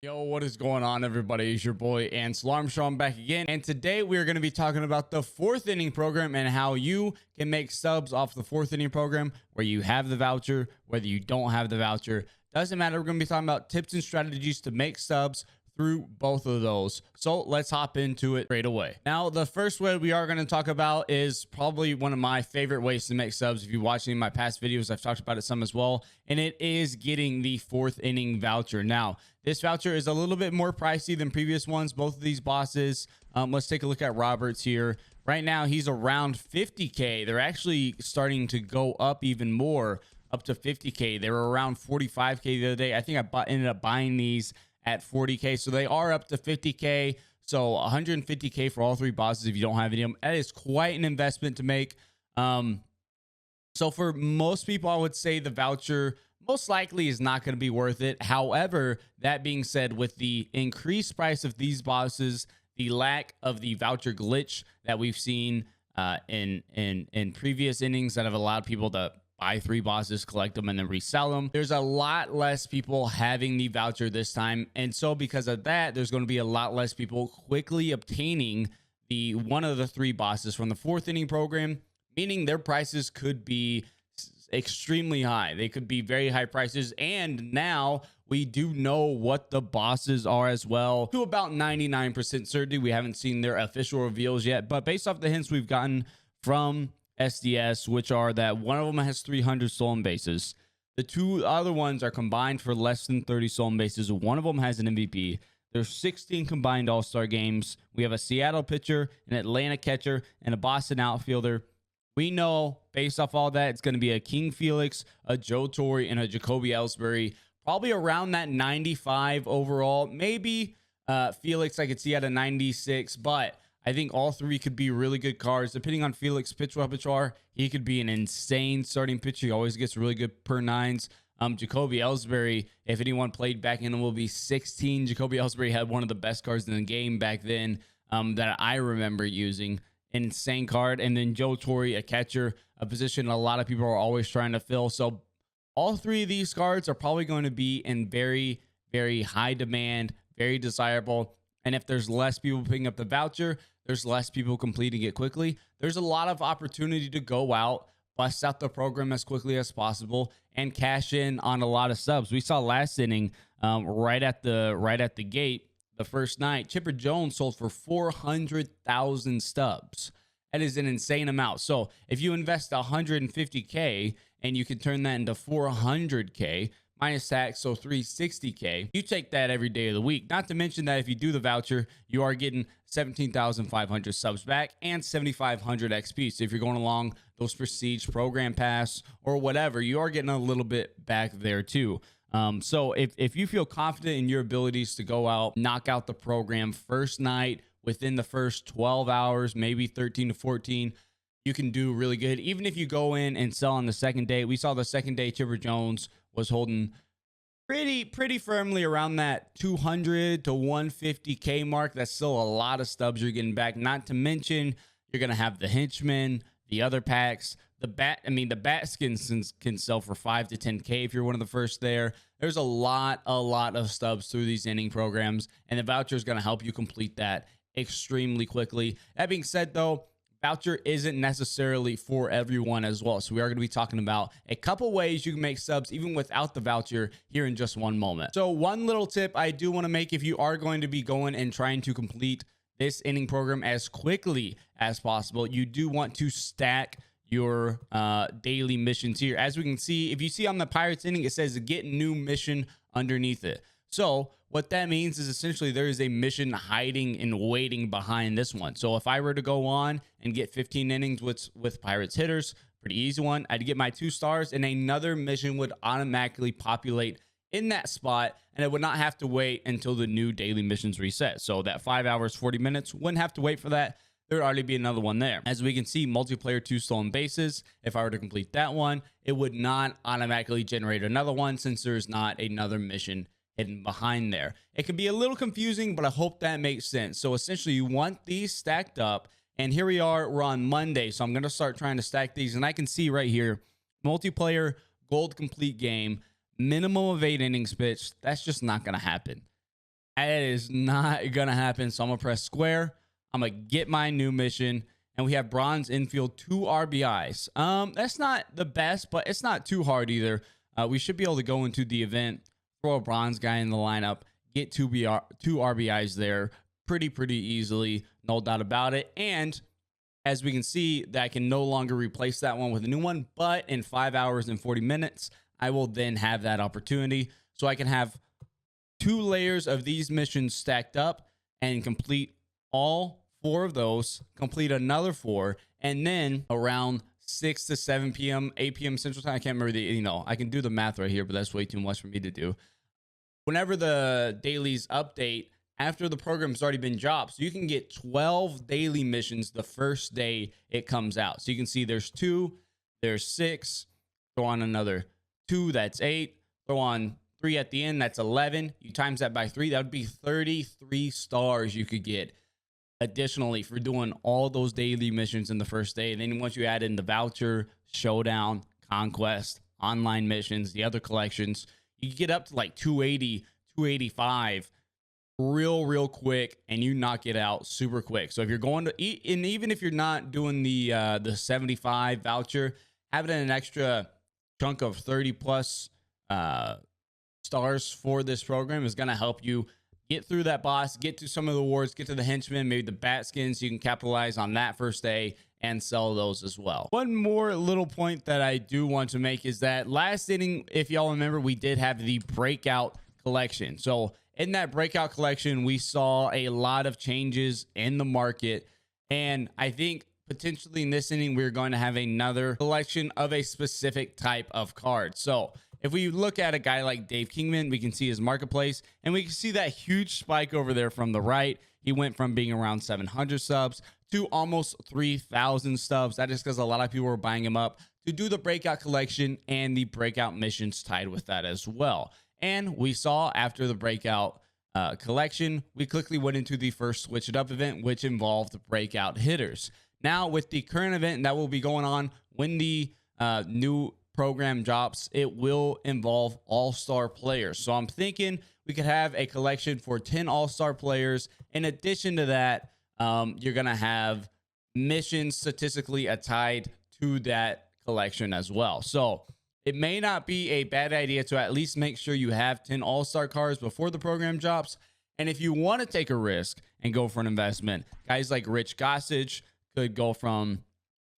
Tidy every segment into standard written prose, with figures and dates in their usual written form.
Yo, what is going on, everybody? It's your boy Ansel Armstrong back again, and today we are going to be talking about the fourth inning program and how you can make subs off the fourth inning program, where you have the voucher, whether you don't have the voucher, doesn't matter. We're going to be talking about tips and strategies to make subs through both of those. So let's hop into it right away. Now, the first way we are going to talk about is probably one of my favorite ways to make subs. If you watch any of my past videos, I've talked about it some as well, and it is getting the fourth inning voucher. Now, this voucher is a little bit more pricey than previous ones, both of these bosses. Let's take a look at Roberts here. Right now, he's around 50K. They're actually starting to go up even more, up to 50K. They were around 45K the other day. I think I ended up buying these at 40K. So they are up to 50K. So 150K for all three bosses if you don't have any of them. That is quite an investment to make. So for most people, I would say the voucher most likely is not going to be worth it. However, that being said, with the increased price of these bosses, the lack of the voucher glitch that we've seen in previous innings that have allowed people to buy three bosses, collect them, and then resell them, there's a lot less people having the voucher this time. And so because of that, there's going to be a lot less people quickly obtaining the one of the three bosses from the fourth inning program, meaning their prices could be extremely high. They could be very high prices. And now we do know what the bosses are as well, to about 99% certainty. We haven't seen their official reveals yet, but based off the hints we've gotten from SDS, which are that one of them has 300 stolen bases, the two other ones are combined for less than 30 stolen bases. One of them has an MVP. There's 16 combined all-star games. We have a Seattle pitcher, an Atlanta catcher, and a Boston outfielder. We know based off all that, it's going to be a King Felix, a Joe Torre, and a Jacoby Ellsbury, probably around that 95 overall. Maybe Felix I could see at a 96, but I think all three could be really good cards. Depending on Felix pitch repertoire, he could be an insane starting pitcher. He always gets really good per nines. Jacoby Ellsbury, if anyone played back in MLB 16, Jacoby Ellsbury had one of the best cards in the game back then that I remember using. Insane card. And then Joe Torre, a catcher, a position a lot of people are always trying to fill. So all three of these cards are probably going to be in very, very high demand, very desirable. And if there's less people picking up the voucher, there's less people completing it quickly. There's a lot of opportunity to go out, bust out the program as quickly as possible, and cash in on a lot of subs. We saw last inning, right at the gate, the first night, Chipper Jones sold for 400,000 stubs. That is an insane amount. So if you invest 150K and you can turn that into 400K minus tax, so 360K, you take that every day of the week. Not to mention that if you do the voucher, you are getting 17,500 subs back and 7,500 XP. So if you're going along those prestige program pass or whatever, you are getting a little bit back there too. So if you feel confident in your abilities to go out, knock out the program first night within the first 12 hours, maybe 13 to 14, you can do really good. Even if you go in and sell on the second day, we saw the second day Chipper Jones was holding pretty firmly around that 200 to 150K mark. That's still a lot of stubs you're getting back. Not to mention, you're going to have the henchmen, the other packs, the bat skins can sell for 5 to 10K if you're one of the first there. There's a lot of stubs through these inning programs, and the voucher is going to help you complete that extremely quickly. That being said, though, voucher isn't necessarily for everyone as well. So we are going to be talking about a couple ways you can make subs even without the voucher here in just one moment. So one little tip I do want to make, if you are going to be going and trying to complete this inning program as quickly as possible, you do want to stack your daily missions here. As we can see, if you see on the Pirates inning, it says get new mission underneath it. So what that means is essentially there is a mission hiding and waiting behind this one. So if I were to go on and get 15 innings with Pirates hitters, pretty easy one, I'd get my 2 stars and another mission would automatically populate in that spot, and I would not have to wait until the new daily missions reset. So that 5 hours, 40 minutes, wouldn't have to wait for that. There'd already be another one there. As we can see, multiplayer 2 stolen bases. If I were to complete that one, it would not automatically generate another one since there's not another mission hidden behind there. It can be a little confusing, but I hope that makes sense. So essentially you want these stacked up, and here we are, we're on Monday. So I'm going to start trying to stack these, and I can see right here, multiplayer gold complete game, minimum of 8 innings pitched. That's just not going to happen. That is not gonna happen. So I'm gonna press square. I'm gonna get my new mission, and we have bronze infield, 2 RBIs. That's not the best, but it's not too hard either. We should be able to go into the event, throw a bronze guy in the lineup, get 2 RBIs there pretty easily, no doubt about it. And as we can see, that I can no longer replace that one with a new one, but in 5 hours and 40 minutes, I will then have that opportunity. So I can have 2 layers of these missions stacked up and complete all 4 of those, complete another 4, and then around 6 to 7 p.m., 8 p.m. Central Time, I can't remember I can do the math right here, but that's way too much for me to do. Whenever the dailies update, after the program's already been dropped, so you can get 12 daily missions the first day it comes out. So you can see there's 2, there's 6, throw on another 2, that's 8, throw on 3 at the end, that's 11. You times that by 3, that would be 33 stars you could get additionally for doing all those daily missions in the first day. And then once you add in the voucher, showdown, conquest, online missions, the other collections, you get up to like 280, 285 real quick, and you knock it out super quick. So if you're going to eat, and even if you're not doing the 75 voucher, having an extra chunk of 30 plus stars for this program is going to help you get through that boss, get to some of the awards, get to the henchmen, maybe the bat skins. You can capitalize on that first day and sell those as well. One more little point that I do want to make is that last inning, if y'all remember, we did have the Breakout Collection. So in that Breakout Collection, we saw a lot of changes in the market, and I think potentially in this inning, we're going to have another collection of a specific type of card. So if we look at a guy like Dave Kingman, we can see his marketplace, and we can see that huge spike over there from the right. He went from being around 700 subs to almost 3,000 stubs. That is because a lot of people were buying him up to do the Breakout Collection and the Breakout missions tied with that as well. And we saw after the Breakout Collection, we quickly went into the first Switch It Up event, which involved the Breakout Hitters. Now with the current event that will be going on when the new program drops, it will involve all-star players. So I'm thinking we could have a collection for 10 all-star players. In addition to that, you're going to have missions statistically tied to that collection as well. So it may not be a bad idea to at least make sure you have 10 all-star cards before the program drops. And if you want to take a risk and go for an investment, guys like Rich Gossage could go from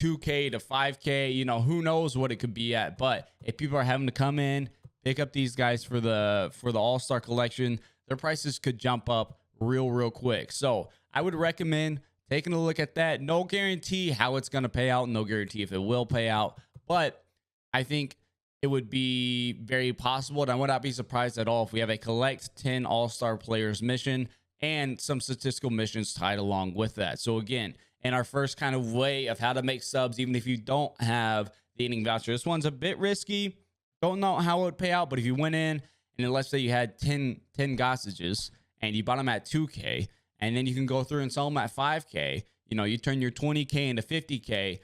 2K to 5K, who knows what it could be at. But if people are having to come in, pick up these guys for the all-star collection, their prices could jump up real quick. So I would recommend taking a look at that. No guarantee how it's going to pay out, no guarantee if it will pay out, but I think it would be very possible, and I would not be surprised at all if we have a collect 10 all-star players mission and some statistical missions tied along with that. So again, in our first kind of way of how to make subs, even if you don't have the inning voucher, this one's a bit risky. Don't know how it would pay out, but if you went in and let's say you had 10 Gossages and you bought them at 2K, and then you can go through and sell them at 5K, you turn your 20K into 50K, you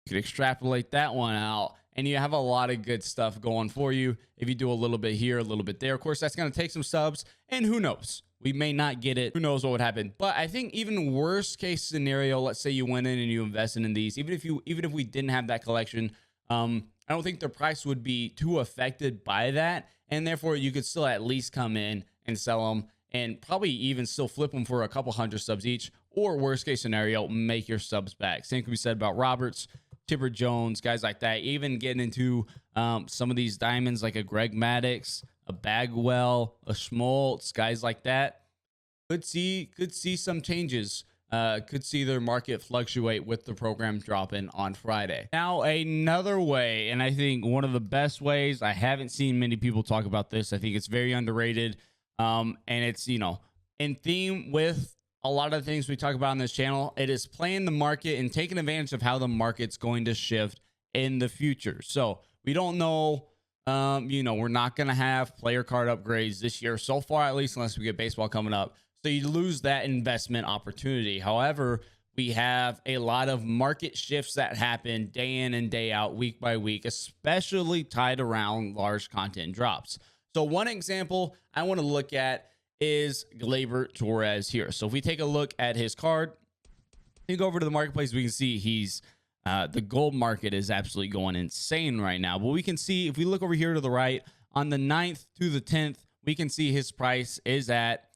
could extrapolate that one out, and you have a lot of good stuff going for you if you do a little bit here, a little bit there. Of course, that's going to take some subs, and who knows? We may not get it. Who knows what would happen? But I think even worst case scenario, let's say you went in and you invested in these, even if we didn't have that collection, I don't think the price would be too affected by that, and therefore you could still at least come in and sell them, and probably even still flip them for a couple hundred subs each, or worst case scenario, make your subs back. Same can be said about Roberts, Chipper Jones, guys like that. Even getting into some of these diamonds like a Greg Maddux, a Bagwell, a Schmaltz, guys like that. Could see some changes. Could see their market fluctuate with the program dropping on Friday. Now, another way, and I think one of the best ways, I haven't seen many people talk about this. I think it's very underrated. And it's, in theme with a lot of the things we talk about on this channel. It is playing the market and taking advantage of how the market's going to shift in the future. So we don't know, we're not going to have player card upgrades this year so far, at least, unless we get baseball coming up. So you lose that investment opportunity. However, we have a lot of market shifts that happen day in and day out, week by week, especially tied around large content drops. So one example I want to look at is Glaber Torrez here. So if we take a look at his card, you go over to the marketplace, we can see he's the gold market is absolutely going insane right now. But we can see if we look over here to the right on the 9th to the 10th, we can see his price is at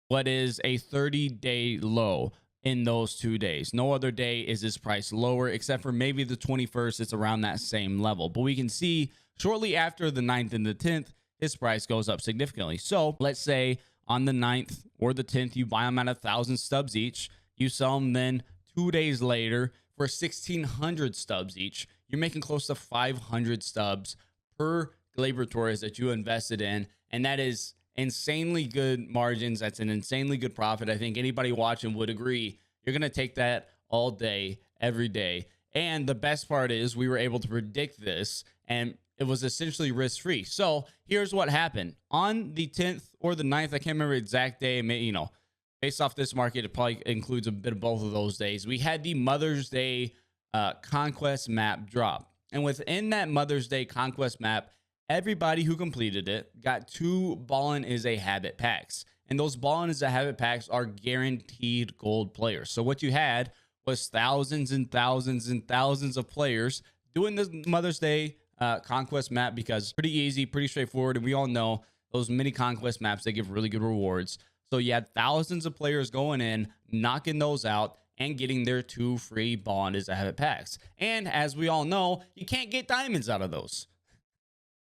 what is a 30-day low in those 2 days. No other day is this price lower except for maybe the 21st. It's around that same level. But we can see shortly after the 9th and the 10th, his price goes up significantly. So let's say on the 9th or the 10th, you buy them at 1,000 stubs each. You sell them then 2 days later for 1,600 stubs each. You're making close to 500 stubs per Glaber Torrez that you invested in. And that is insanely good margins. That's an insanely good profit. I think anybody watching would agree. You're going to take that all day, every day. And the best part is we were able to predict this, and it was essentially risk-free. So here's what happened. On the 10th or the 9th, I can't remember the exact day, based off this market, it probably includes a bit of both of those days. We had the Mother's Day Conquest map drop. And within that Mother's Day Conquest map, everybody who completed it got 2 Ballin' is a Habit packs. And those Ballin' is a Habit packs are guaranteed gold players. So what you had was thousands and thousands and thousands of players doing the Mother's Day Conquest map because pretty easy, pretty straightforward. And we all know those mini Conquest maps, they give really good rewards. So you had thousands of players going in, knocking those out, and getting their 2 free Ballin' is a Habit packs. And as we all know, you can't get diamonds out of those.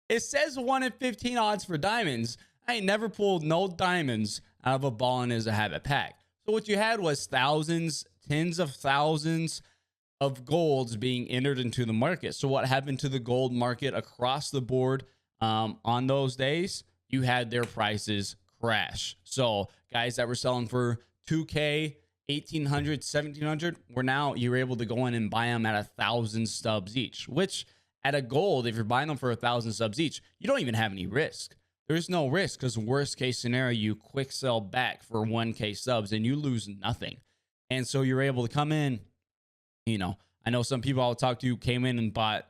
It says 1 in 15 odds for diamonds. I ain't never pulled no diamonds out of a Ballin' is a Habit pack. So what you had was thousands, tens of thousands of golds being entered into the market. So what happened to the gold market across the board on those days? You had their prices crash. So guys that were selling for 2K, 1,800, 1,700, you're able to go in and buy them at 1,000 stubs each, which at a gold, if you're buying them for 1,000 subs each, you don't even have any risk. There's no risk because worst case scenario, you quick sell back for 1K subs and you lose nothing. And so you're able to come in, I know some people I'll talk to came in and bought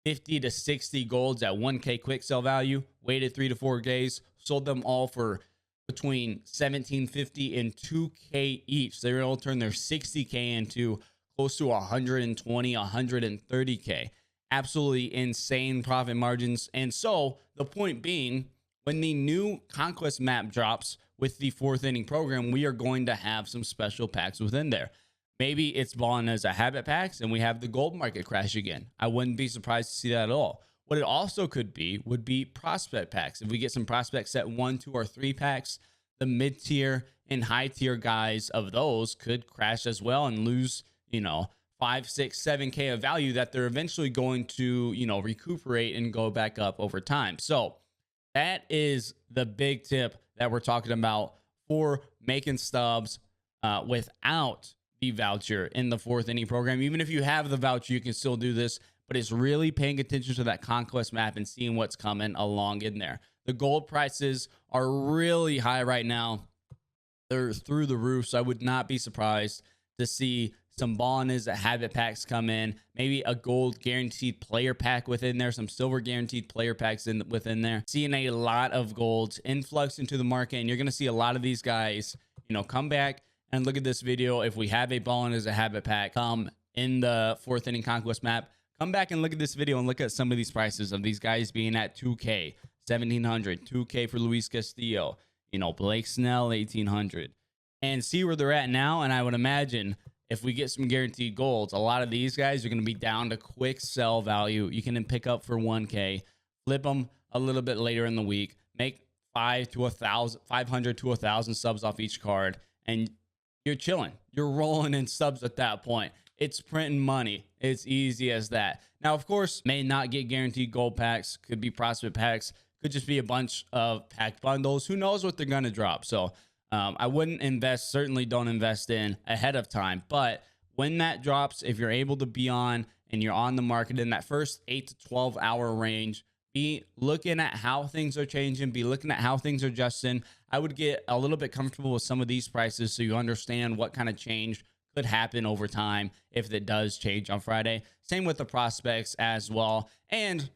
50 to 60 golds at 1K quick sell value, waited 3 to 4 days, sold them all for between 1,750 and 2K each. They were able to turn their 60K into close to 120, 130K. Absolutely insane profit margins. And so the point being, when the new Conquest map drops with the 4th inning program, we are going to have some special packs within there. Maybe it's Ballin' as a Habit packs and we have the gold market crash again. I wouldn't be surprised to see that at all. What it also could be would be prospect packs. If we get some prospect set 1, 2, or 3 packs, the mid-tier and high-tier guys of those could crash as well and lose, 5, 6, 7K of value that they're eventually going to, recuperate and go back up over time. So that is the big tip that we're talking about for making stubs without the voucher in the 4th inning program. Even if you have the voucher, you can still do this, but it's really paying attention to that Conquest map and seeing what's coming along in there. The gold prices are really high right now. They're through the roof, so I would not be surprised to see some Ballin' is a Habit packs come in, maybe a gold guaranteed player pack within there, some silver guaranteed player packs within there. Seeing a lot of golds influx into the market, and you're going to see a lot of these guys, come back and look at this video. If we have a Ballin' is a Habit pack in the 4th inning Conquest map, come back and look at this video and look at some of these prices of these guys being at 2K, 1,700, 2K for Luis Castillo, Blake Snell, 1,800, and see where they're at now. And I would imagine if we get some guaranteed golds, a lot of these guys are going to be down to quick sell value. You can then pick up for 1K, flip them a little bit later in the week, make 500 to 1,000 subs off each card, and you're chilling. You're rolling in subs at that point. It's printing money. It's easy as that. Now, of course, may not get guaranteed gold packs. Could be prospect packs. Could just be a bunch of pack bundles. Who knows what they're going to drop? So I wouldn't invest. Certainly don't invest in ahead of time. But when that drops, if you're able to be on and you're on the market in that first 8 to 12 hour range, be looking at how things are changing, be looking at how things are adjusting. I would get a little bit comfortable with some of these prices so you understand what kind of change could happen over time if it does change on Friday. Same with the prospects as well. And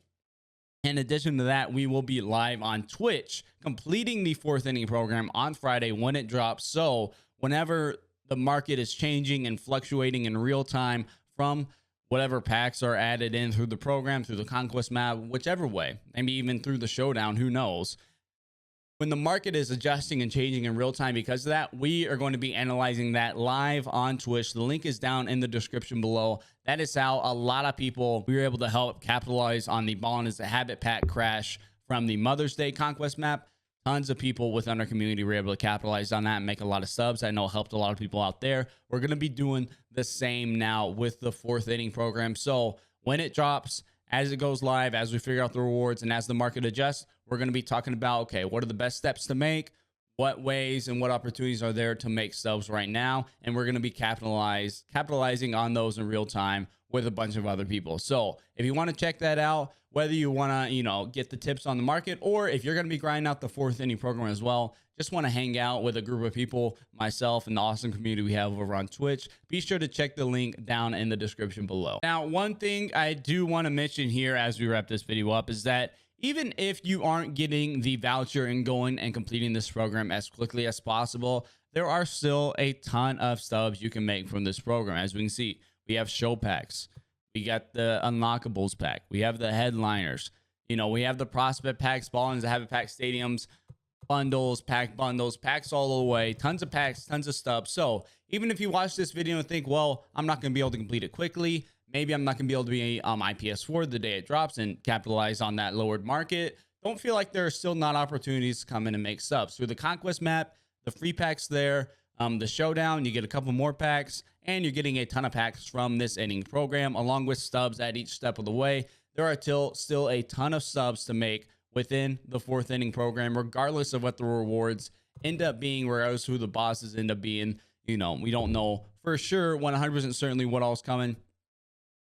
In addition to that, we will be live on Twitch completing the fourth inning program on Friday when it drops. So whenever the market is changing and fluctuating in real time from whatever packs are added in through the program, through the conquest map, whichever way, maybe even through the showdown, who knows? When the market is adjusting and changing in real time because of that, we are going to be analyzing that live on Twitch. The link is down in the description below. That is how a lot of people, we were able to help capitalize on the Ballin' is a Habit pack crash from the Mother's Day conquest map. Tons of people within our community were able to capitalize on that and make a lot of subs. I know it helped a lot of people out there. We're going to be doing the same now with the fourth inning program. So when it drops, as it goes live, as we figure out the rewards and as the market adjusts, we're going to be talking about, okay, what are the best steps to make? What ways and what opportunities are there to make subs right now? And we're going to be capitalizing on those in real time with a bunch of other people. So if you want to check that out, whether you want to, get the tips on the market, or if you're going to be grinding out the fourth inning program as well, just want to hang out with a group of people, myself and the awesome community we have over on Twitch, be sure to check the link down in the description below. Now, one thing I do want to mention here as we wrap this video up is that even if you aren't getting the voucher and going and completing this program as quickly as possible, there are still a ton of stubs you can make from this program. As we can see, we have show packs. We got the unlockables pack. We have the headliners. We have the prospect packs, Ballin' is a Habit pack, stadiums, bundles, packs all the way, tons of packs, tons of stuff. So even if you watch this video and think, well, I'm not going to be able to complete it quickly, maybe I'm not going to be able to be IPS4 the day it drops and capitalize on that lowered market, don't feel like there are still not opportunities to come in and make subs. Through the conquest map, the free packs there, the showdown, you get a couple more packs, and you're getting a ton of packs from this inning program, along with stubs at each step of the way. There are still a ton of subs to make within the fourth inning program, regardless of what the rewards end up being, regardless who the bosses end up being. We don't know for sure 100% certainly what all's coming.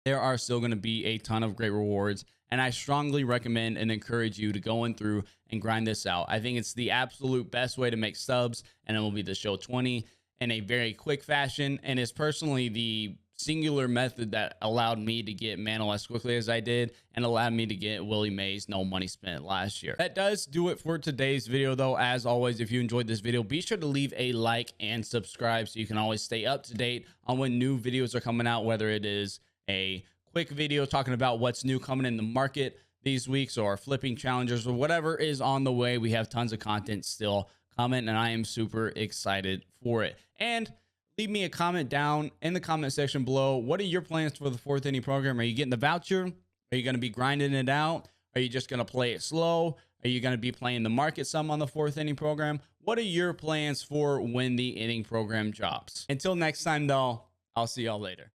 There are still going to be a ton of great rewards, and I strongly recommend and encourage you to go in through and grind this out. I think it's the absolute best way to make subs, and MLB The Show 20 in a very quick fashion, and it's personally the singular method that allowed me to get Mantle as quickly as I did and allowed me to get Willie Mays no money spent last year. That does do it for today's video, though. As always, if you enjoyed this video, be sure to leave a like and subscribe so you can always stay up to date on when new videos are coming out, whether it is a quick video talking about what's new coming in the market these weeks, or flipping challengers, or whatever is on the way. We have tons of content still coming, and I am super excited for it. And leave me a comment down in the comment section below. What are your plans for the fourth inning program? Are you getting the voucher? Are you going to be grinding it out? Are you just going to play it slow? Are you going to be playing the market some on the fourth inning program? What are your plans for when the inning program drops? Until next time, though, I'll see y'all later.